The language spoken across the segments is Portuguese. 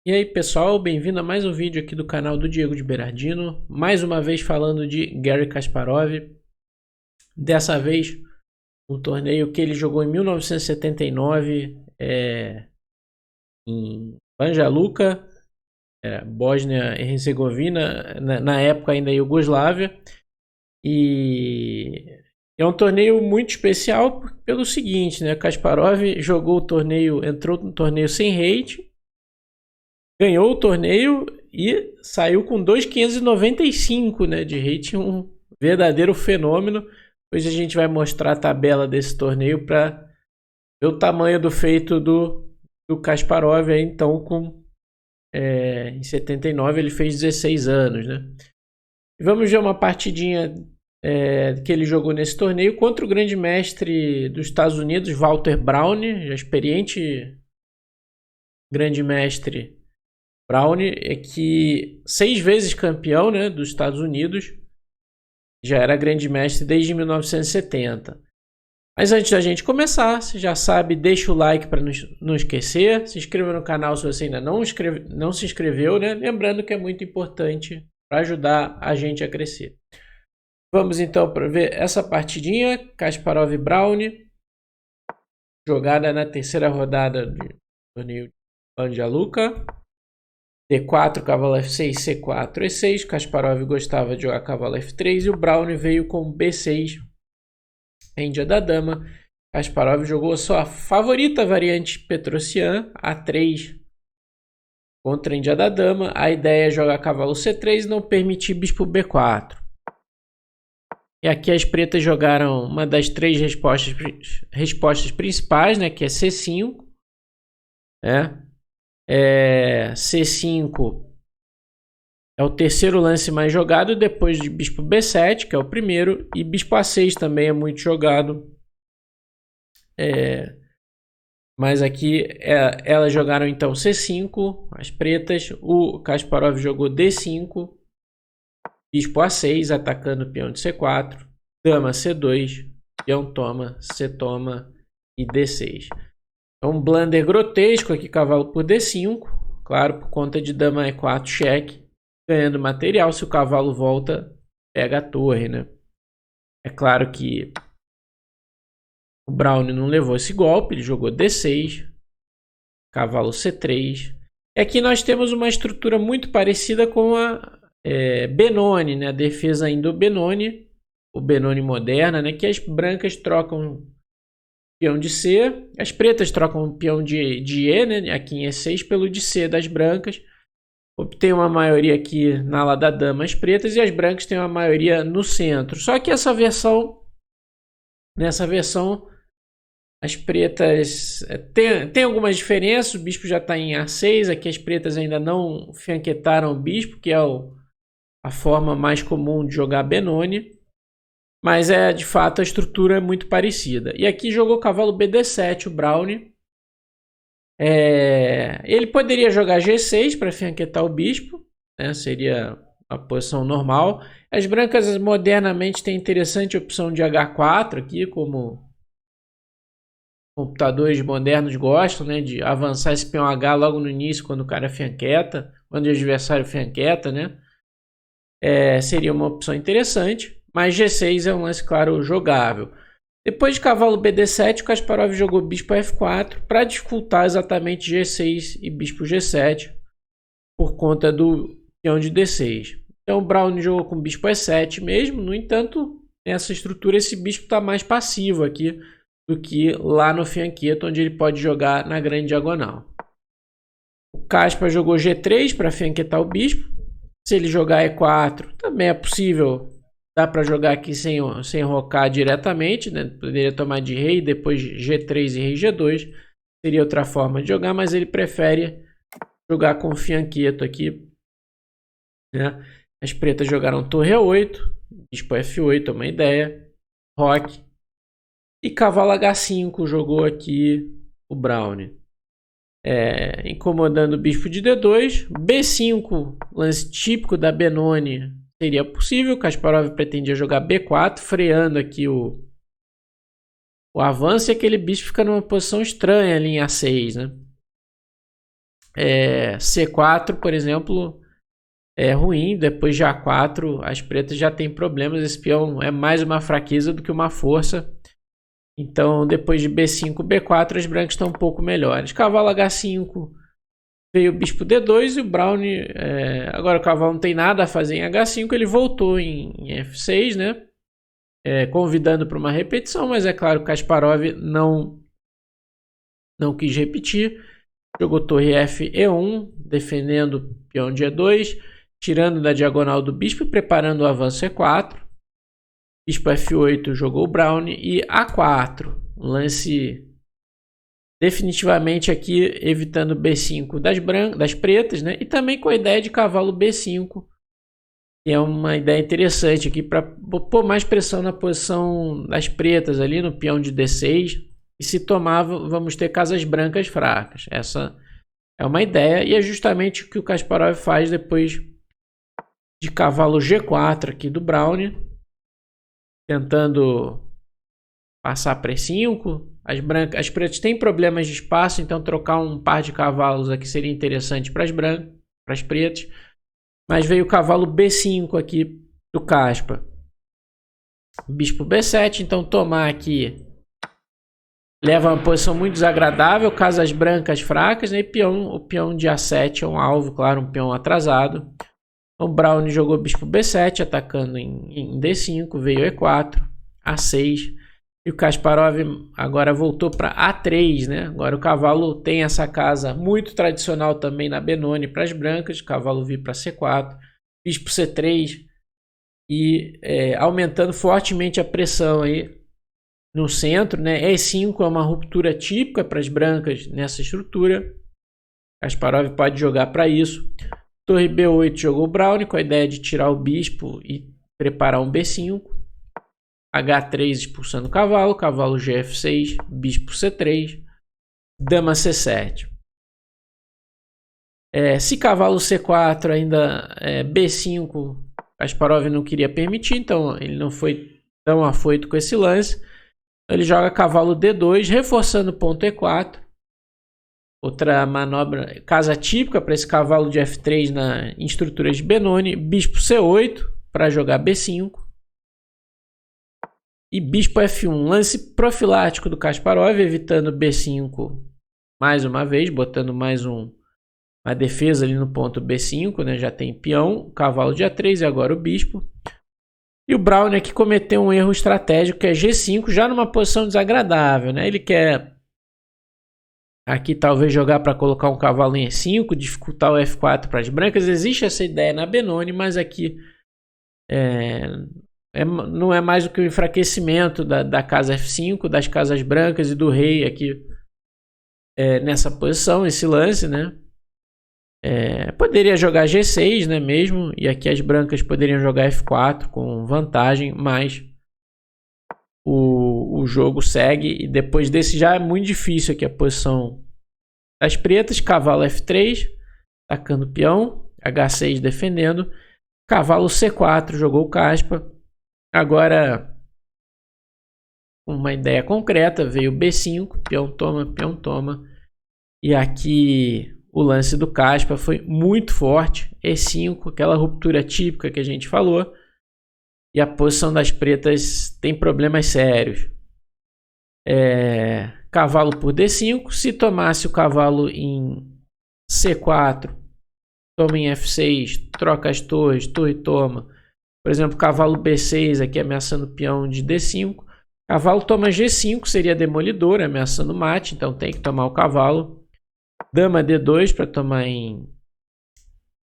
E aí pessoal, bem-vindo a mais um vídeo aqui do canal do Diego de Berardino. Mais uma vez falando de Garry Kasparov. Dessa vez, um torneio que ele jogou em 1979 em Banja Luka, Bósnia e Herzegovina, na época ainda Iugoslávia. E é um torneio muito especial pelo seguinte, né? Kasparov jogou o torneio, entrou no torneio sem rate, ganhou o torneio e saiu com 2.595, né, de rating, um verdadeiro fenômeno. Hoje a gente vai mostrar a tabela desse torneio para ver o tamanho do feito do Kasparov. Aí, então, em 79 ele fez 16 anos, né? E vamos ver uma partidinha que ele jogou nesse torneio contra o grande mestre dos Estados Unidos, Walter Brown, já experiente grande mestre. Brown é que 6 vezes campeão, né, dos Estados Unidos, já era grande mestre desde 1970. Mas antes da gente começar, você já sabe, deixa o like para não esquecer, se inscreva no canal se você ainda não se inscreveu, né? Lembrando que é muito importante para ajudar a gente a crescer. Vamos então para ver essa partidinha, Kasparov e Brown, jogada na terceira rodada do torneio de Banja Luka. D4, cavalo F6, C4, E6. Kasparov gostava de jogar cavalo F3 e o Brown veio com B6, Índia da dama. Kasparov jogou a sua favorita variante Petrosian, A3, contra a Índia da dama. A ideia é jogar cavalo C3 e não permitir bispo B4. E aqui as pretas jogaram uma das 3 respostas principais, né, que é C5, né? C5 é o terceiro lance mais jogado, depois de bispo B7, que é o primeiro, e bispo A6 também é muito jogado. Mas aqui elas jogaram então C5, as pretas. O Kasparov jogou D5, bispo A6, atacando o peão de C4, dama C2, peão toma, C toma e D6. É um blunder grotesco aqui, cavalo por D5. Claro, por conta de dama E4, cheque. Ganhando material, se o cavalo volta, pega a torre, né? É claro que o Brown não levou esse golpe, ele jogou D6, cavalo C3. E aqui nós temos uma estrutura muito parecida com a Benoni, né? A defesa indo-Benoni, o Benoni moderna, né? Que as brancas trocam peão de C, as pretas trocam o peão de E, né, aqui em E6, pelo de C das brancas. Obtém uma maioria aqui na ala da dama as pretas e as brancas têm uma maioria no centro. Só que nessa versão, as pretas tem algumas diferenças. O bispo já está em A6, aqui as pretas ainda não fianquetaram o bispo, que é a forma mais comum de jogar Benoni. Mas de fato a estrutura é muito parecida. E aqui jogou cavalo BD7, o Brown. Ele poderia jogar G6 para fianquetar o bispo, né? Seria a posição normal. As brancas modernamente têm interessante opção de H4 aqui, como computadores modernos gostam, né? De avançar esse peão H logo no início, quando o cara fianqueta, quando o adversário fianqueta, né? Seria uma opção interessante. Mas G6 é um lance, claro, jogável. Depois de cavalo BD7, o Kasparov jogou bispo F4 para dificultar exatamente G6 e bispo G7 por conta do peão de D6. Então o Brown jogou com bispo E7 mesmo. No entanto, nessa estrutura esse bispo está mais passivo aqui do que lá no fianqueto, onde ele pode jogar na grande diagonal. O Kasparov jogou G3 para fianquetar o bispo. Se ele jogar E4, também é possível. Dá para jogar aqui sem rocar diretamente, né? Poderia tomar de rei, depois G3 e rei G2. Seria outra forma de jogar, mas ele prefere jogar com fianqueto aqui, né? As pretas jogaram torre E8, bispo F8 é uma ideia, roque. E cavalo H5 jogou aqui o Brown. Incomodando o bispo de D2. B5, lance típico da Benoni. Seria possível. Kasparov pretendia jogar B4, freando aqui o avanço, e aquele bispo fica numa posição estranha ali em A6, né? C4, por exemplo, é ruim. Depois de A4, as pretas já têm problemas. Esse peão é mais uma fraqueza do que uma força. Então, depois de B5, B4, as brancas estão um pouco melhores. Cavalo H5, veio o bispo D2 e o Brown... agora o cavalo não tem nada a fazer em H5, ele voltou em F6, né? Convidando para uma repetição, mas é claro que Kasparov não quis repetir. Jogou torre F E1, defendendo o peão de E2, tirando da diagonal do bispo e preparando o avanço E4. Bispo F8 jogou o Brown e A4, um lance definitivamente aqui evitando B5 das pretas, né? E também com a ideia de cavalo B5, que é uma ideia interessante aqui para pôr mais pressão na posição das pretas ali no peão de D6. E se tomar, vamos ter casas brancas fracas. Essa é uma ideia e é justamente o que o Kasparov faz depois de cavalo G4 aqui do Brown, tentando passar para E5. As pretas têm problemas de espaço, então trocar um par de cavalos aqui seria interessante para as pretas. Mas veio o cavalo B5 aqui do Kaspa. Bispo B7, então tomar aqui leva a uma posição muito desagradável, casas brancas fracas, né? E o peão de A7 é um alvo, claro, um peão atrasado. Então Brown jogou bispo B7, atacando em D5, veio E4, A6. E o Kasparov agora voltou para A3, né? Agora o cavalo tem essa casa muito tradicional também na Benoni para as brancas. O cavalo vir para C4, bispo C3 e aumentando fortemente a pressão aí no centro, né? E5 é uma ruptura típica para as brancas nessa estrutura. Kasparov pode jogar para isso. Torre B8 jogou o Brown com a ideia de tirar o bispo e preparar um B5. H3 expulsando o cavalo, cavalo Gf6, bispo C3, dama C7. Se cavalo C4 ainda B5, Kasparov não queria permitir, então ele não foi tão afoito com esse lance. Ele joga cavalo D2, reforçando o ponto E4. Outra manobra, casa típica para esse cavalo de F3 em estruturas de Benoni. Bispo C8 para jogar B5. E bispo F1, lance profilático do Kasparov, evitando B5 mais uma vez, botando mais uma defesa ali no ponto B5, né? Já tem peão, cavalo de A3 e agora o bispo. E o Brown aqui cometeu um erro estratégico, que é G5, já numa posição desagradável, né? Ele quer aqui talvez jogar para colocar um cavalo em E5, dificultar o F4 para as brancas. Existe essa ideia na Benoni, mas aqui não é mais do que o enfraquecimento da casa F5, das casas brancas e do rei aqui nessa posição, esse lance, né? Poderia jogar G6, né, mesmo, e aqui as brancas poderiam jogar F4 com vantagem, mas o jogo segue e depois desse já é muito difícil aqui a posição das pretas. Cavalo F3, atacando o peão, H6 defendendo, cavalo C4 jogou o Kaspa. Agora, uma ideia concreta, veio B5, peão toma, e aqui o lance do Kaspa foi muito forte, E5, aquela ruptura típica que a gente falou, e a posição das pretas tem problemas sérios. Cavalo por D5, se tomasse o cavalo em C4, toma em F6, troca as torres, torre toma. Por exemplo, cavalo B6 aqui ameaçando o peão de D5. Cavalo toma G5, seria demolidor, ameaçando mate, então tem que tomar o cavalo. Dama D2 para tomar em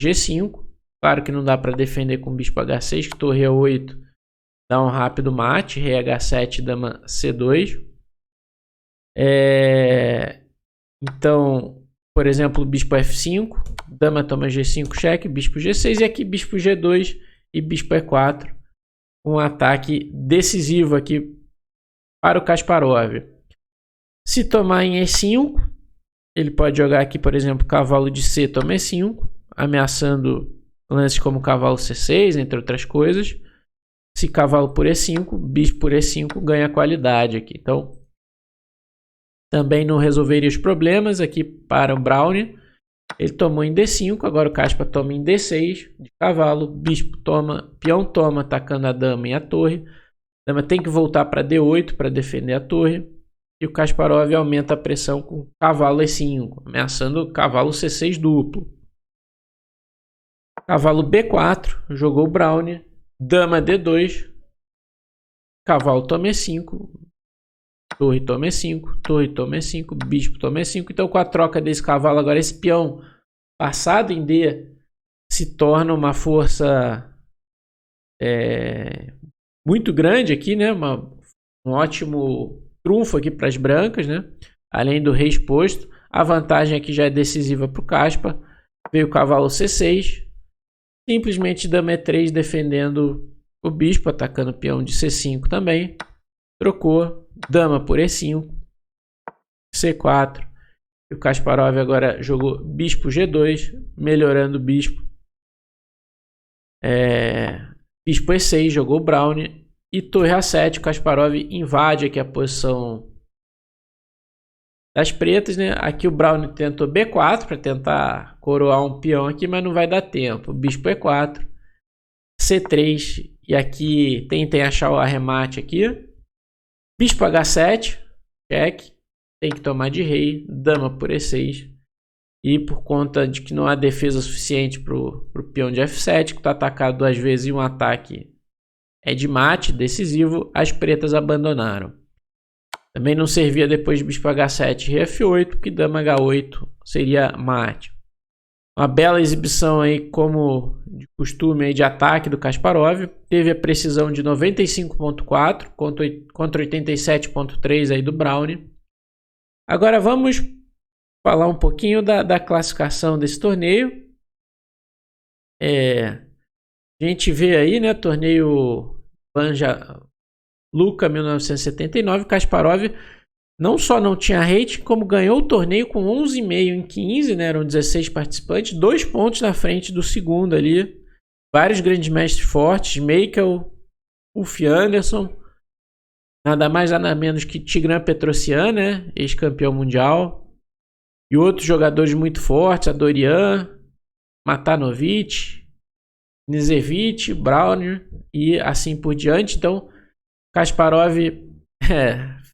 G5. Claro que não dá para defender com bispo H6, que torre E8 dá um rápido mate. Rei H7, dama C2. Então, por exemplo, bispo F5, dama toma G5, cheque, bispo G6 e aqui bispo G2 e bispo E4. Um ataque decisivo aqui para o Kasparov. Se tomar em E5, ele pode jogar aqui, por exemplo, cavalo de C toma E5, ameaçando lances como cavalo C6, entre outras coisas. Se cavalo por E5, bispo por E5 ganha qualidade aqui. Então, também não resolveria os problemas aqui para o Brown. Ele tomou em D5, agora o Kaspa toma em D6 de cavalo, bispo toma, peão toma atacando a dama e a torre. A dama tem que voltar para D8 para defender a torre. E o Kasparov aumenta a pressão com cavalo E5, ameaçando o cavalo C6 duplo. Cavalo B4, jogou o Brown, dama D2, cavalo toma E5, torre toma E5, torre toma E5, bispo toma E5. Então, com a troca desse cavalo, agora esse peão passado em D se torna uma força muito grande aqui, né? Um ótimo trunfo aqui para as brancas, né? Além do rei exposto. A vantagem aqui já é decisiva para o Kaspa. Veio o cavalo C6. Simplesmente dama E3 defendendo o bispo, atacando o peão de C5 também. Trocou. Dama por E5. C4. E o Kasparov agora jogou bispo G2, melhorando o bispo. Bispo E6, jogou Brown. E torre A7, o Kasparov invade aqui a posição das pretas, né? Aqui o Brown tentou B4 para tentar coroar um peão aqui, mas não vai dar tempo. Bispo E4, C3, e aqui tentem achar o arremate aqui. Bispo H7, cheque, tem que tomar de rei, dama por E6. E por conta de que não há defesa suficiente para o peão de F7, que está atacado 2 vezes e um ataque é de mate, decisivo, as pretas abandonaram. Também não servia depois de bispo H7 e F8, porque dama H8 seria mate. Uma bela exibição aí, como de costume, aí, de ataque do Kasparov. Teve a precisão de 95.4 contra 87.3 aí do Brown. Agora vamos falar um pouquinho da classificação desse torneio. A gente vê aí, né, torneio Banja Luka 1979, Kasparov não só não tinha rating, como ganhou o torneio com 11,5 em 15, né, eram 16 participantes, 2 pontos na frente do segundo ali. Vários grandes mestres fortes, Meikel, Ulf Anderson, nada mais nada menos que Tigran Petrosyan, né, ex-campeão mundial, e outros jogadores muito fortes, Adorian, Matanovic, Knežević, Brauner e assim por diante. Então, Kasparov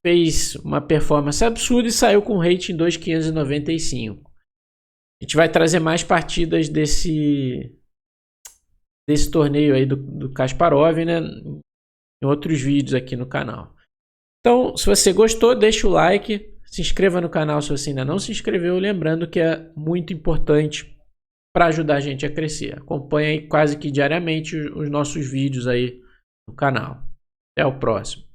fez uma performance absurda e saiu com rating 2.595. A gente vai trazer mais partidas desse torneio aí do Kasparov, né, em outros vídeos aqui no canal. Então, se você gostou, deixa o like, se inscreva no canal se você ainda não se inscreveu, lembrando que é muito importante para ajudar a gente a crescer. Acompanhe aí quase que diariamente os nossos vídeos aí no canal. Até o próximo.